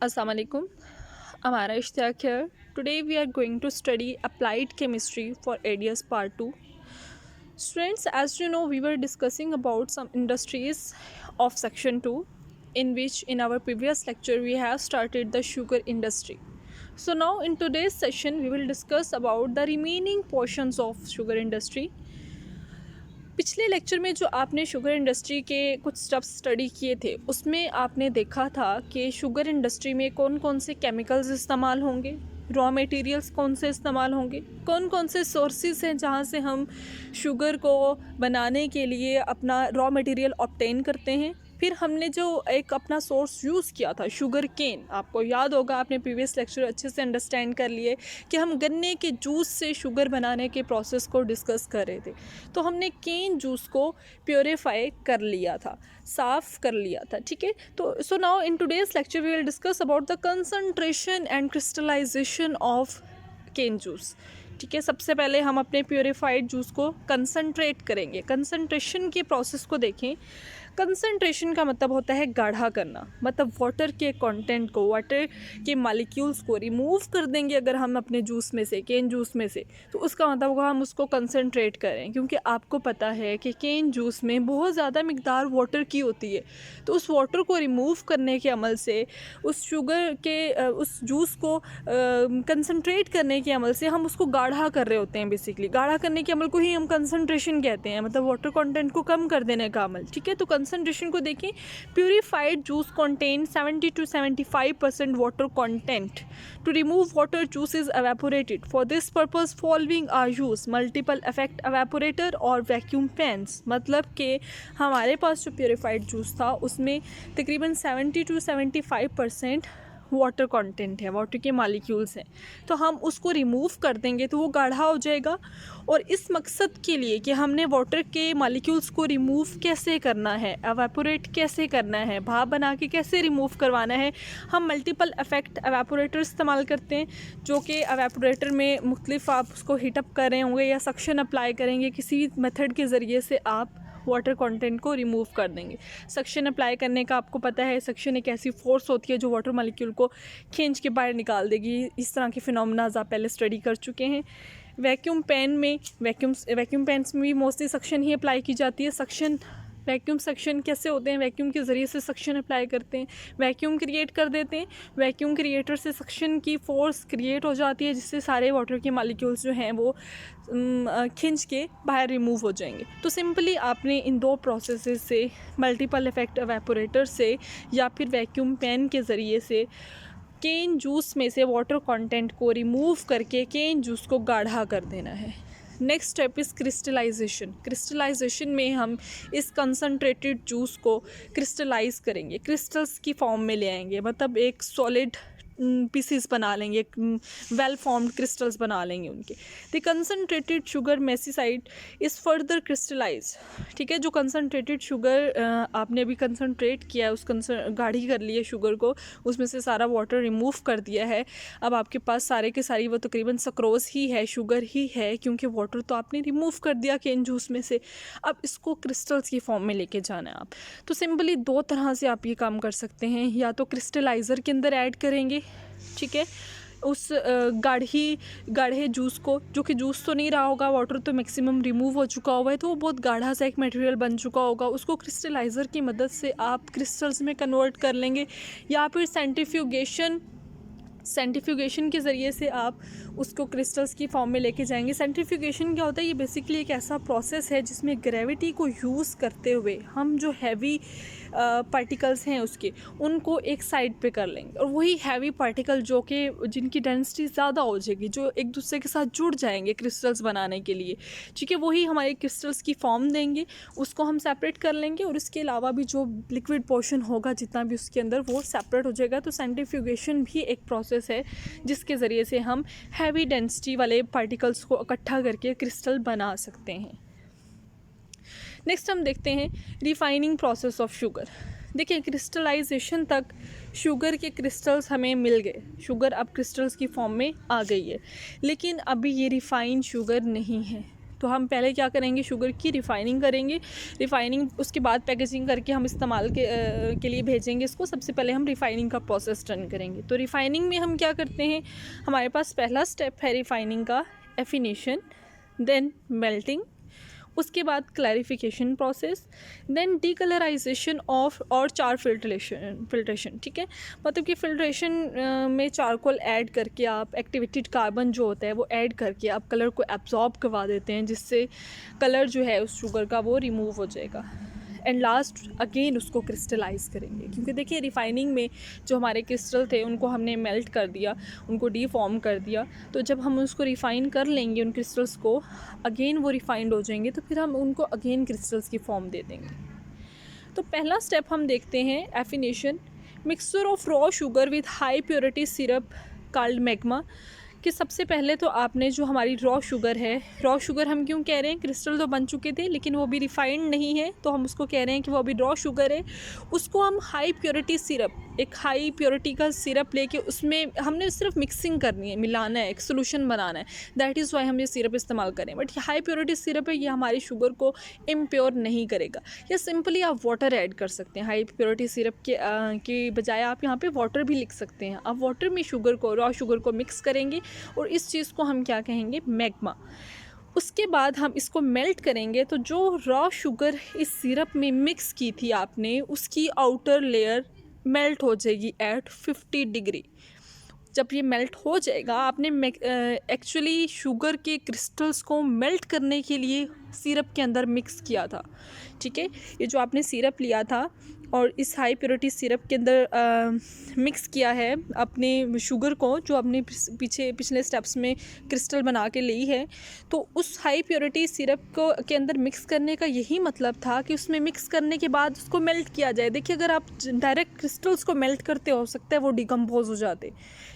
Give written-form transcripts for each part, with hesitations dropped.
Assalamu alaikum. I'm Ara Ishtiyaq here. Today we are going to study applied chemistry for ADS part 2. Students, as you know, we were discussing about some industries of section 2, in which in our previous lecture we have started the sugar industry. So now in today's session we will discuss about the remaining portions of sugar industry. पिछले lecture में जो आपने sugar industry के कुछ steps study किए थे उसमें आपने देखा था कि शुगर इंडस्ट्री में कौन कौन से केमिकल्स इस्तेमाल होंगे, रॉ मटेरियल्स कौन से इस्तेमाल होंगे, कौन कौन से सोर्सेज हैं जहाँ से हम शुगर को बनाने के लिए अपना रॉ मटेरियल ऑब्टेन करते हैं। फिर हमने जो एक अपना सोर्स यूज़ किया था शुगर केन, आपको याद होगा, आपने प्रीवियस लेक्चर अच्छे से अंडरस्टैंड कर लिए कि हम गन्ने के जूस से शुगर बनाने के प्रोसेस को डिस्कस कर रहे थे। तो हमने केन जूस को प्योरीफाई कर लिया था, साफ़ कर लिया था, ठीक है। तो so now in today's lecture we will discuss about the concentration and crystallisation of cane juice, ठीक है। सबसे पहले हम अपने प्योरीफाइड जूस को कंसंट्रेट करेंगे। कंसंट्रेशन के प्रोसेस को देखें। कंसंट्रेशन का मतलब होता है गाढ़ा करना, मतलब वाटर के कंटेंट को, वाटर के मॉलिक्यूल्स को रिमूव कर देंगे अगर हम अपने जूस में से, केन जूस में से, तो उसका मतलब होगा हम उसको कंसंट्रेट करें। क्योंकि आपको पता है कि केन जूस में बहुत ज़्यादा मिकदार वाटर की होती है, तो उस वाटर को रिमूव करने के अमल से, उस शुगर के उस जूस को कंसंट्रेट करने के अमल से हम उसको गाढ़ा कर रहे होते हैं। बेसिकली गाढ़ा करने के अमल को ही हम कंसंट्रेशन कहते हैं, मतलब वाटर कंटेंट को कम कर देने का अमल, ठीक है। तो कंसंट्रेशन को देखें। Purified juice contain 70 to 75% water content. To remove water juice is evaporated. For this purpose following are used multiple effect evaporator और वैक्यूम पैन्स। मतलब कि हमारे पास जो प्यूरिफाइड जूस था उसमें तकरीबन 70 to 75% वाटर कंटेंट है, वाटर के मॉलिक्यूल्स हैं, तो हम उसको रिमूव कर देंगे तो वो गाढ़ा हो जाएगा। और इस मकसद के लिए कि हमने वाटर के मॉलिक्यूल्स को रिमूव कैसे करना है, एवेपोरेट कैसे करना है, भाप बना के कैसे रिमूव करवाना है, हम मल्टीपल इफेक्ट एवेपोरेटर इस्तेमाल करते हैं। जो कि एवेपोरेटर में मुख्तलिफ आप उसको हीटअप कर रहे होंगे या सक्शन अप्लाई करेंगे, किसी मेथड के ज़रिए से आप वाटर कंटेंट को रिमूव कर देंगे। सक्शन अप्लाई करने का आपको पता है, सक्शन एक ऐसी फोर्स होती है जो वाटर मॉलिक्यूल को खींच के बाहर निकाल देगी। इस तरह के फिनोमेनाज आप पहले स्टडी कर चुके हैं। वैक्यूम पैन में, वैक्यूम पैन्स में भी मोस्टली सक्शन ही अप्लाई की जाती है। सक्शन, वैक्यूम सक्शन कैसे होते हैं, वैक्यूम के ज़रिए से सक्शन अप्लाई करते हैं, वैक्यूम क्रिएट कर देते हैं। वैक्यूम क्रिएटर से सक्शन की फ़ोर्स क्रिएट हो जाती है, जिससे सारे वाटर के मॉलिक्यूल्स जो हैं वो खींच के बाहर रिमूव हो जाएंगे। तो सिंपली आपने इन दो प्रोसेसेस से, मल्टीपल इफेक्ट एवेपोरेटर से या फिर वैक्यूम पैन के ज़रिए से, केन जूस में से वाटर कंटेंट को रिमूव करके केन जूस को गाढ़ा कर देना है। Next step is crystallisation. Crystallisation में हम इस कंसनट्रेटेड जूस को क्रिस्टलाइज करेंगे, क्रिस्टल्स की फॉर्म में ले आएंगे, मतलब एक सॉलिड पीसीस बना लेंगे, वेल फॉर्म्ड क्रिस्टल्स बना लेंगे उनके। The concentrated sugar massecuite is further crystallize, ठीक है। जो कंसनट्रेटेड शुगर आपने अभी कंसनट्रेट किया है, उस गाढ़ी कर ली है शुगर को, उसमें से सारा वाटर रिमूव कर दिया है। अब आपके पास सारे के सारी वो तकरीबन सक्रोज ही है, शुगर ही है, क्योंकि वाटर तो आपने रिमूव कर दिया केन जूस में से। अब इसको क्रिस्टल्स की फॉर्म में लेके जाना है आप। तो सिंपली दो तरह से आप ये काम कर सकते हैं, या तो क्रिस्टलाइज़र के अंदर ऐड करेंगे, ठीक है, उस गाढ़े जूस को, जो कि जूस तो नहीं रहा होगा, वाटर तो मैक्सिमम रिमूव हो चुका हुआ है, तो वो बहुत गाढ़ा सा एक मटेरियल बन चुका होगा, उसको क्रिस्टलाइज़र की मदद से आप क्रिस्टल्स में कन्वर्ट कर लेंगे। या फिर सेंट्रीफ्यूगेशन के ज़रिए से आप उसको क्रिस्टल्स की फॉर्म में लेके जाएंगे। सेंट्रीफ्यूगेशन क्या होता है, ये बेसिकली एक ऐसा प्रोसेस है जिसमें ग्रेविटी को यूज़ करते हुए हम जो हैवी पार्टिकल्स हैं उनको एक साइड पे कर लेंगे, और वही हैवी पार्टिकल जो कि जिनकी डेंसिटी ज़्यादा हो जाएगी, जो एक दूसरे के साथ जुड़ जाएंगे क्रिस्टल्स बनाने के लिए, ठीक है, वही हमारे क्रिस्टल्स की फॉर्म देंगे, उसको हम सेपरेट कर लेंगे। और इसके अलावा भी जो लिक्विड पोर्शन होगा जितना भी उसके अंदर, वो सेपरेट हो जाएगा। तो सेंट्रीफ्यूगेशन भी एक प्रोसेस है जिसके ज़रिए से हम हैवी डेंसिटी वाले पार्टिकल्स को इकट्ठा करके क्रिस्टल बना सकते हैं। नेक्स्ट हम देखते हैं रिफाइनिंग प्रोसेस ऑफ शुगर। देखिए, क्रिस्टलाइजेशन तक शुगर के क्रिस्टल्स हमें मिल गए, शुगर अब क्रिस्टल्स की फॉर्म में आ गई है, लेकिन अभी ये रिफाइंड शुगर नहीं है। तो हम पहले क्या करेंगे, शुगर की रिफ़ाइनिंग करेंगे। रिफ़ाइनिंग उसके बाद पैकेजिंग करके हम इस्तेमाल के लिए भेजेंगे इसको। सबसे पहले हम रिफ़ाइनिंग का प्रोसेस रन करेंगे। तो रिफ़ाइनिंग में हम क्या करते हैं, हमारे पास पहला स्टेप है रिफ़ाइनिंग का एफिनेशन, देन मेल्टिंग, उसके बाद clarification process, then decolourisation of और चार फिल्ट्रेशन। ठीक है, मतलब कि फिल्ट्रेशन में चारकोल ऐड करके आप एक्टिवेटेड कार्बन जो होता है वो ऐड करके आप कलर को एब्जॉर्ब करवा देते हैं, जिससे कलर जो है उस शुगर का वो रिमूव हो जाएगा। एंड लास्ट अगेन उसको क्रिस्टलाइज़ करेंगे, क्योंकि देखिए रिफ़ाइनिंग में जो हमारे क्रिस्टल थे उनको हमने मेल्ट कर दिया, उनको डीफॉर्म कर दिया। तो जब हम उसको रिफ़ाइन कर लेंगे उन क्रिस्टल्स को, अगेन वो रिफ़ाइंड हो जाएंगे, तो फिर हम उनको अगेन क्रिस्टल्स की फॉर्म दे देंगे। तो पहला स्टेप हम देखते हैं affination, mixture of raw sugar with high purity syrup called magma. कि सबसे पहले तो आपने जो हमारी रॉ शुगर है, रॉ शुगर हम क्यों कह रहे हैं, क्रिस्टल तो बन चुके थे लेकिन वो भी रिफाइंड नहीं है, तो हम उसको कह रहे हैं कि वो अभी रॉ शुगर है। उसको हम हाई प्योरिटी सिरप, एक हाई प्योरिटी का सिरप लेके उसमें हमने सिर्फ मिक्सिंग करनी है, मिलाना है, एक सोल्यूशन बनाना है। दैट इज़ वाई हम ये सिरप इस्तेमाल करें। बट हाई प्योरिटी सिरप है, ये हमारी शुगर को इम्प्योर नहीं करेगा। या सिंपली आप वाटर ऐड कर सकते हैं, हाई प्योरिटी सिरप के बजाय आप यहाँ पे वाटर भी लिख सकते हैं। आप वाटर में शुगर को, रॉ शुगर को मिक्स करेंगे और इस चीज़ को हम क्या कहेंगे, मैग्मा। उसके बाद हम इसको मेल्ट करेंगे, तो जो रॉ शुगर इस सिरप में मिक्स की थी आपने, उसकी आउटर लेयर मेल्ट हो जाएगी एट 50 डिग्री। जब ये मेल्ट हो जाएगा, आपने एक्चुअली शुगर के क्रिस्टल्स को मेल्ट करने के लिए सिरप के अंदर मिक्स किया था। ठीक है, ये जो आपने सिरप लिया था और इस हाई प्योरिटी सिरप के अंदर मिक्स किया है अपने शुगर को, जो आपने पिछले स्टेप्स में क्रिस्टल बना के ली है, तो उस हाई प्योरिटी सिरप को के अंदर मिक्स करने का यही मतलब था कि उसमें मिक्स करने के बाद उसको मेल्ट किया जाए। देखिए, अगर आप डायरेक्ट क्रिस्टल्स को मेल्ट करते, हो सकता है वो डिकम्पोज हो जाते।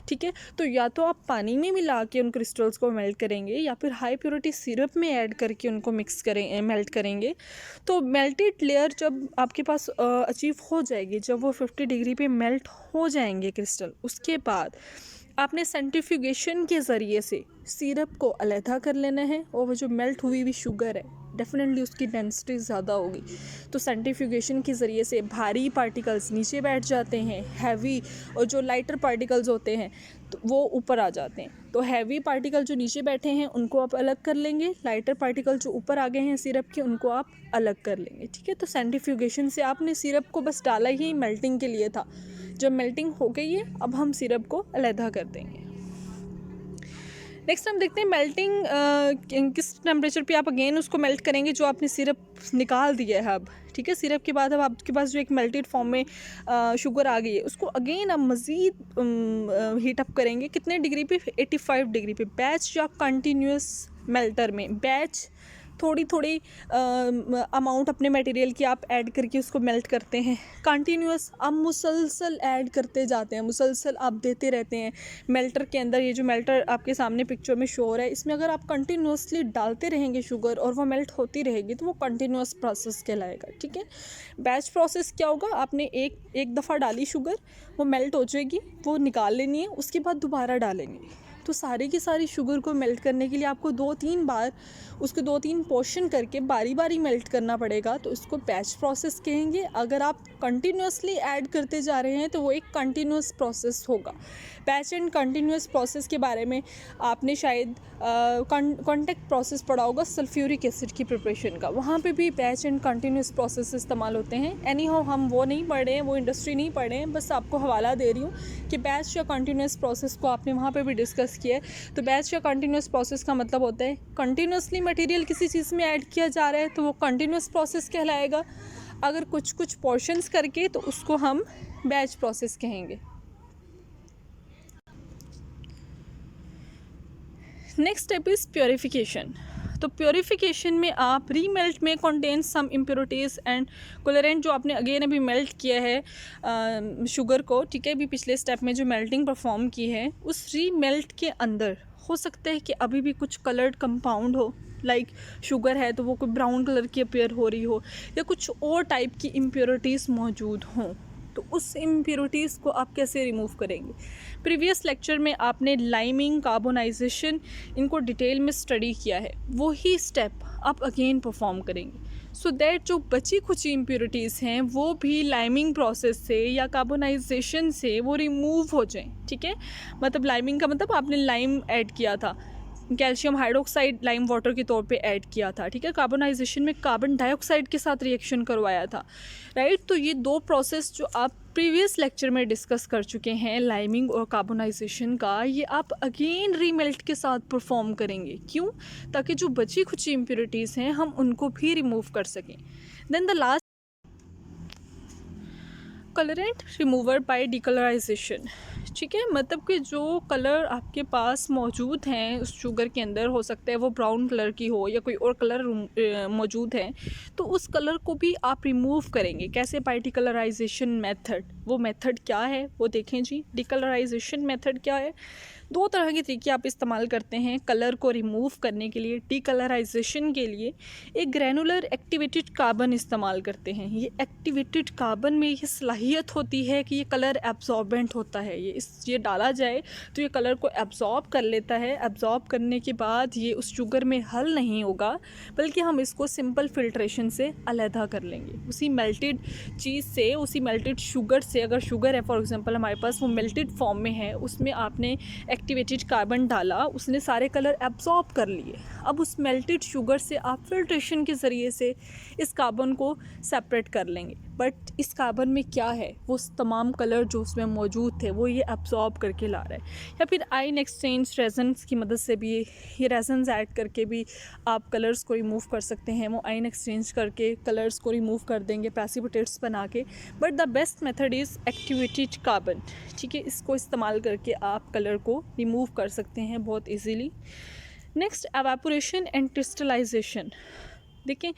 ठीक है, तो या तो आप पानी में मिला के उन क्रिस्टल्स को मेल्ट करेंगे, या फिर हाई प्योरिटी सिरप में ऐड करके उनको मेल्ट करेंगे। तो मेल्टेड लेयर जब आपके पास अचीव हो जाएगी, जब वो 50 डिग्री पे मेल्ट हो जाएंगे क्रिस्टल, उसके बाद आपने सेंट्रीफ्यूगेशन के ज़रिए से सिरप को अलहदा कर लेना है, और वो जो मेल्ट हुई हुई शुगर है डेफिनेटली उसकी डेंसिटी ज़्यादा होगी। तो सेंट्रीफ्यूगेशन के ज़रिए से भारी पार्टिकल्स नीचे बैठ जाते हैं, हैवी, और जो लाइटर पार्टिकल्स होते हैं तो वो ऊपर आ जाते हैं। तो हैवी पार्टिकल जो नीचे बैठे हैं उनको आप अलग कर लेंगे, लाइटर पार्टिकल जो ऊपर आ गए हैं सिरप के, उनको आप अलग कर लेंगे। ठीक है, तो सेंट्रीफ्यूगेशन से आपने सिरप को बस डाला ही मेल्टिंग के लिए था। जब मेल्टिंग हो गई है, अब हम सिरप को अलहदा कर देंगे। नेक्स्ट हम देखते हैं मेल्टिंग किस टेम्परेचर पे आप अगेन उसको मेल्ट करेंगे, जो आपने सिरप निकाल दिया है अब। ठीक है, सिरप के बाद अब आपके पास जो एक मेल्टेड फॉर्म में शुगर आ गई है, उसको अगेन आप मज़ीद हीट अप करेंगे। कितने डिग्री पे, 85 डिग्री पे। बैच या कंटिन्यूस मेल्टर में, बैच थोड़ी थोड़ी अमाउंट अपने मटेरियल की आप ऐड करके उसको मेल्ट करते हैं। कंटिन्यूस आप मुसलसल ऐड करते जाते हैं, मुसलसल आप देते रहते हैं मेल्टर के अंदर। ये जो मेल्टर आपके सामने पिक्चर में शो हो रहा है, इसमें अगर आप कंटिन्यूसली डालते रहेंगे शुगर और वो मेल्ट होती रहेगी, तो वो कंटिन्यूस प्रोसेस कहलाएगा। ठीक है, बैच प्रोसेस क्या होगा, आपने एक दफ़ा डाली शुगर, वो मेल्ट हो जाएगी, वो निकाल लेनी है, उसके बाद दोबारा डालेंगे। तो सारी की सारी शुगर को मेल्ट करने के लिए आपको 2-3 बार उसको 2-3 पोर्शन करके बारी बारी मेल्ट करना पड़ेगा। तो इसको बैच प्रोसेस कहेंगे। अगर आप कंटिन्यूसली ऐड करते जा रहे हैं तो वो एक कंटिन्यूस प्रोसेस होगा। बैच एंड कंटिन्यूस प्रोसेस के बारे में आपने शायद कॉन्टैक्ट प्रोसेस पढ़ा होगा सल्फ्यूरिक एसिड की प्रिपरेशन का, वहाँ पे भी बैच एंड कंटिन्यूस प्रोसेस इस्तेमाल होते हैं। एनी हाउ हम वो नहीं पढ़े हैं, वो इंडस्ट्री नहीं पढ़े हैं, बस आपको हवाला दे रही हूँ कि बैच या कंटिन्यूस प्रोसेस को आपने वहाँ पे भी डिस्कस किया है। तो बैच या कंटिन्यूस प्रोसेस का मतलब होता है कंटिन्यूसली मटेरियल किसी चीज़ में ऐड किया जा रहा है, तो वो कंटिन्यूस प्रोसेस कहलाएगा। अगर कुछ कुछ पोर्शंस करके, तो उसको हम बैच प्रोसेस कहेंगे। Next step is purification. तो प्योरीफिकेशन में आप रीमेल्ट में कंटेन सम इम्प्योरिटीज़ एंड कोलरेंट, जो आपने अगेन अभी मेल्ट किया है शुगर को, ठीक है, अभी पिछले स्टेप में जो मेल्टिंग परफॉर्म की है, उस रीमेल्ट के अंदर हो सकता है कि अभी भी कुछ कलर्ड कंपाउंड हो, लाइक शुगर है तो वो कोई ब्राउन कलर की अपीयर हो रही हो, या कुछ और टाइप की इम्प्योरिटीज़ मौजूद हों। तो उस इम्प्योरिटीज़ को आप कैसे रिमूव करेंगे। प्रीवियस लेक्चर में आपने लाइमिंग, कार्बोनाइजेशन, इनको डिटेल में स्टडी किया है, वही स्टेप आप अगेन परफॉर्म करेंगे सो दैट जो बची कुछ इम्प्योरिटीज़ हैं वो भी लाइमिंग प्रोसेस से या कार्बोनाइजेशन से वो रिमूव हो जाएं। ठीक है, मतलब लाइमिंग का मतलब आपने लाइम ऐड किया था, कैल्शियम हाइड्रोक्साइड लाइम वाटर के तौर पे ऐड किया था। ठीक है, कार्बोनाइजेशन में कार्बन डाइऑक्साइड के साथ रिएक्शन करवाया था, राइट। तो ये दो प्रोसेस जो आप प्रीवियस लेक्चर में डिस्कस कर चुके हैं, लाइमिंग और कार्बोनाइजेशन का, ये आप अगेन रीमेल्ट के साथ परफॉर्म करेंगे। क्यों? ताकि जो बची कुछ इम्प्योरिटीज़ हैं हम उनको भी रिमूव कर सकें। Then the last, colourant remover by decolourisation. ठीक है, मतलब कि जो कलर आपके पास मौजूद हैं उस शुगर के अंदर, हो सकता है वो ब्राउन कलर की हो या कोई और कलर मौजूद है, तो उस कलर को भी आप रिमूव करेंगे। कैसे? By decolourisation method. वो मेथड क्या है वो देखें जी। डिकलराइजेशन मेथड क्या है? दो तरह के तरीके आप इस्तेमाल करते हैं कलर को रिमूव करने के लिए। डिकलराइजेशन के लिए एक ग्रैनुलर एक्टिवेटेड कार्बन इस्तेमाल करते हैं। ये एक्टिवेटेड कार्बन में ये सलाहियत होती है कि ये कलर एब्जॉर्बेंट होता है। ये डाला जाए तो ये कलर को एब्जॉर्ब कर लेता है। एब्जॉर्ब करने के बाद ये उस शुगर में हल नहीं होगा, बल्कि हम इसको सिंपल फिल्ट्रेशन से अलहदा कर लेंगे। उसी मेल्टेड चीज़ से, उसी मेल्टेड शुगर से, अगर शुगर है फॉर एग्जांपल हमारे पास, वो मेल्टेड फॉर्म में है, उसमें आपने एक्टिवेटेड कार्बन डाला, उसने सारे कलर एब्जॉर्ब कर लिए। अब उस मेल्टेड शुगर से आप फिल्ट्रेशन के ज़रिए से इस कार्बन को सेपरेट कर लेंगे। बट इस कार्बन में क्या है, वो तमाम कलर जो उसमें मौजूद थे वो ये एब्जॉर्ब करके ला रहा है। या फिर आयन एक्सचेंज रेजन्स की मदद से भी, ये रेजन्स ऐड करके भी आप कलर्स को रिमूव कर सकते हैं। वो आयन एक्सचेंज करके कलर्स को रिमूव कर देंगे प्रेसिपिटेट्स बना के। But the best method is activated carbon. ठीक है, इसको इस्तेमाल करके आप कलर को रिमूव कर सकते हैं बहुत easily. Next, evaporation and crystallisation. देखें,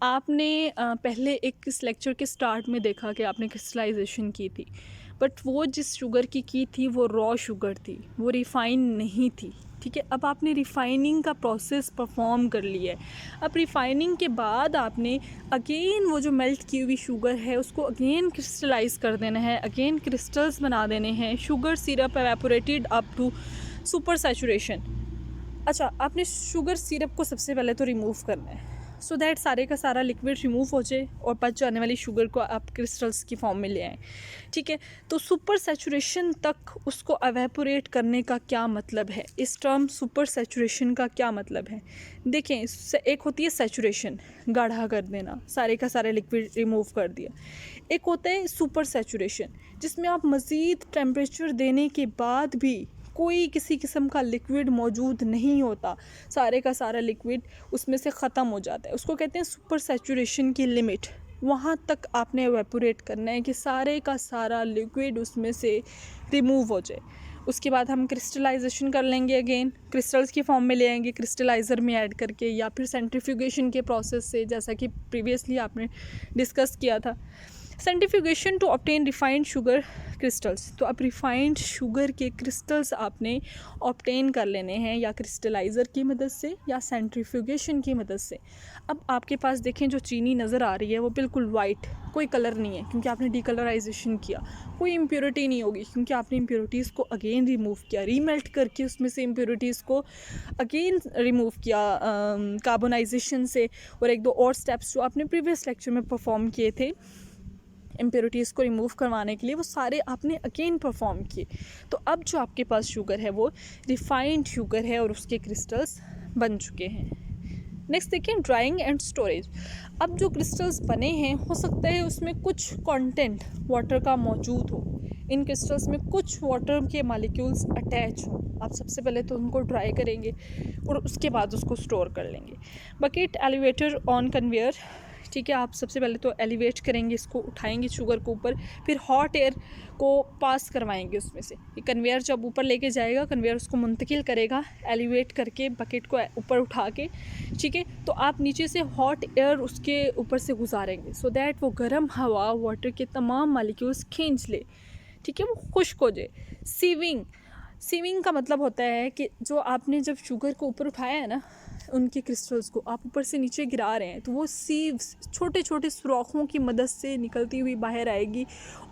आपने पहले एक इस लेक्चर के स्टार्ट में देखा कि आपने क्रिस्टलाइजेशन की थी, बट वो जिस शुगर की थी वो रॉ शुगर थी, वो रिफ़ाइन नहीं थी। ठीक है, अब आपने रिफ़ाइनिंग का प्रोसेस परफॉर्म कर लिया है। अब रिफ़ाइनिंग के बाद आपने अगेन वो जो मेल्ट की हुई शुगर है उसको अगेन क्रिस्टलाइज़ कर देना है, अगेन क्रिस्टल्स बना देने हैं। Sugar syrup evaporated up to supersaturation. अच्छा, आपने शुगर सिरप को सबसे पहले तो रिमूव करना है सो दैट सारे का सारा लिक्विड रिमूव हो जाए और बच जाने वाली शुगर को आप क्रिस्टल्स की फॉर्म में ले आएँ। ठीक है, तो सुपर सैचुरेशन तक उसको एवेपोरेट करने का क्या मतलब है, इस टर्म सुपर सैचुरेशन का क्या मतलब है? देखें, एक होती है सैचुरेशन, गाढ़ा कर देना, सारे का सारा लिक्विड रिमूव कर दिया। एक होता है सुपर सैचुरेशन, जिसमें आप मज़ीद टेम्परेचर देने के बाद भी कोई किसी किस्म का लिक्विड मौजूद नहीं होता, सारे का सारा लिक्विड उसमें से ख़त्म हो जाता है। उसको कहते हैं सुपर सैचुरेशन की लिमिट। वहाँ तक आपने एवेपोरेट करना है कि सारे का सारा लिक्विड उसमें से रिमूव हो जाए। उसके बाद हम क्रिस्टलाइजेशन कर लेंगे, अगेन क्रिस्टल्स की फॉर्म में ले आएंगे क्रिस्टलाइज़र में ऐड करके, या फिर सेंट्रीफ्यूगेशन के प्रोसेस से, जैसा कि प्रीवियसली आपने डिस्कस किया था। Centrifugation to obtain refined sugar crystals. तो अब रिफाइंड शुगर के क्रिस्टल्स आपने ऑब्टेन कर लेने हैं, या क्रिस्टलाइज़र की मदद से या सेंट्रीफ्यूगेशन की मदद से। अब आपके पास देखें जो चीनी नज़र आ रही है वो बिल्कुल वाइट, कोई कलर नहीं है, क्योंकि आपने डिकलराइजेशन किया। कोई इम्प्योरिटी नहीं होगी, क्योंकि आपने इम्प्योरिटीज़ को अगेन रिमूव किया, रीमेल्ट करके उसमें से इम्प्योरिटीज़ को अगेन रिमूव किया कार्बोनाइजेशन से, और एक दो और स्टेप्स जो आपने प्रीवियस लेक्चर में परफॉर्म किए थे इम्प्योरिटीज़ को रिमूव करवाने के लिए, वो सारे आपने अगेन परफॉर्म किए। तो अब जो आपके पास शुगर है वो रिफाइंड शुगर है और उसके क्रिस्टल्स बन चुके हैं। नेक्स्ट देखिए, ड्राइंग एंड स्टोरेज। अब जो क्रिस्टल्स बने हैं, हो सकता है उसमें कुछ कंटेंट वाटर का मौजूद हो, इन क्रिस्टल्स में कुछ वाटर के मॉलिक्यूल्स अटैच हों। आप सबसे पहले तो उनको ड्राई करेंगे और उसके बाद उसको स्टोर कर लेंगे। Bucket elevator on conveyor. ठीक है, आप सबसे पहले तो एलिवेट करेंगे, इसको उठाएंगे शुगर को ऊपर, फिर हॉट एयर को पास करवाएंगे उसमें से। ये कन्वेयर जब ऊपर लेके जाएगा, कन्वेयर उसको मुंतकिल करेगा एलिवेट करके बकेट को ऊपर उठा के। ठीक है, तो आप नीचे से हॉट एयर उसके ऊपर से गुजारेंगे सो दैट वो गर्म हवा वाटर के तमाम मॉलिक्यूल्स खींच ले। ठीक है, वो खुश्क हो जाए। सीविंग का मतलब होता है कि जो आपने जब शुगर को ऊपर उठाया है ना, उनके क्रिस्टल्स को आप ऊपर से नीचे गिरा रहे हैं, तो वो सीव्स छोटे छोटे सुराखों की मदद से निकलती हुई बाहर आएगी,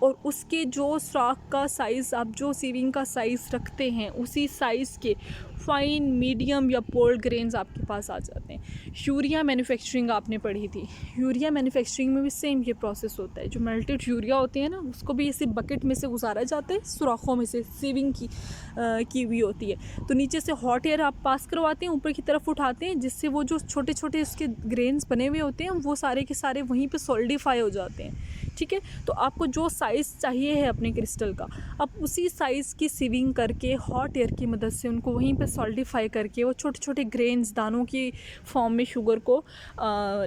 और उसके जो सुराख का साइज़, आप जो सीविंग का साइज़ रखते हैं उसी साइज़ के फाइन, मीडियम या पोल्ड ग्रेन्स आपके पास आ जाते हैं। यूरिया मैन्युफैक्चरिंग आपने पढ़ी थी, यूरिया मैन्युफैक्चरिंग में भी सेम ये प्रोसेस होता है। जो मेल्टेड यूरिया होती है ना, उसको भी इसी बकेट में से गुजारा जाता है, सुराखों में से सीविंग की हुई होती है। तो नीचे से हॉट एयर आप पास करवाते हैं, ऊपर की तरफ उठाते हैं, जिससे वो जो छोटे छोटे उसके ग्रेन्स बने हुए होते हैं वो सारे के सारे वहीं पे सॉलिडिफाई हो जाते हैं। ठीक है, तो आपको जो साइज़ चाहिए है अपने क्रिस्टल का, आप उसी साइज़ की सीविंग करके हॉट एयर की मदद से उनको वहीं पे सॉलिडिफाई करके वो छोटे छोटे ग्रेन्स, दानों की फॉर्म में शुगर को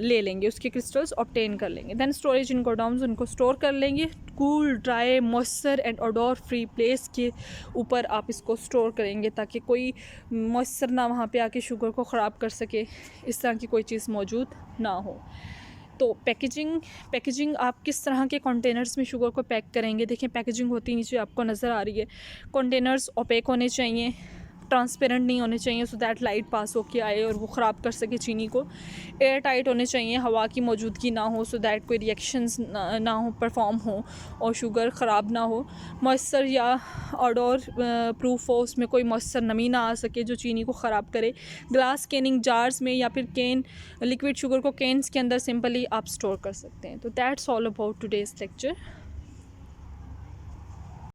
ले लेंगे, उसके क्रिस्टल्स ऑब्टेन कर लेंगे। देन स्टोरेज इन गोडाउन्स, उनको स्टोर कर लेंगे cool, dry, moisture and odour free place के ऊपर आप इसको स्टोर करेंगे, ताकि कोई मॉइस्चर ना वहाँ पे आके शुगर को ख़राब कर सके, इस तरह की कोई चीज़ मौजूद ना हो। तो पैकेजिंग आप किस तरह के कंटेनर्स में शुगर को पैक करेंगे। देखिए पैकेजिंग होती नीचे आपको नज़र आ रही है। कंटेनर्स ओपेक होने चाहिए, ट्रांसपेरेंट नहीं होने चाहिए, सो दैट लाइट पास होके आए और वो ख़राब कर सके चीनी को। एयर टाइट होने चाहिए, हवा की मौजूदगी ना हो, सो दैट कोई रिएक्शंस ना हो, परफॉर्म हो और शुगर ख़राब ना हो। मॉइस्चर या ऑडोर प्रूफ हो, उसमें कोई मॉइस्चर, नमी ना आ सके जो चीनी को ख़राब करे। ग्लास कैनिंग जार्स में या फिर कैन, लिक्विड शुगर को कैन्स के अंदर सिंपली आप स्टोर कर सकते हैं। तो that's all about today's lecture.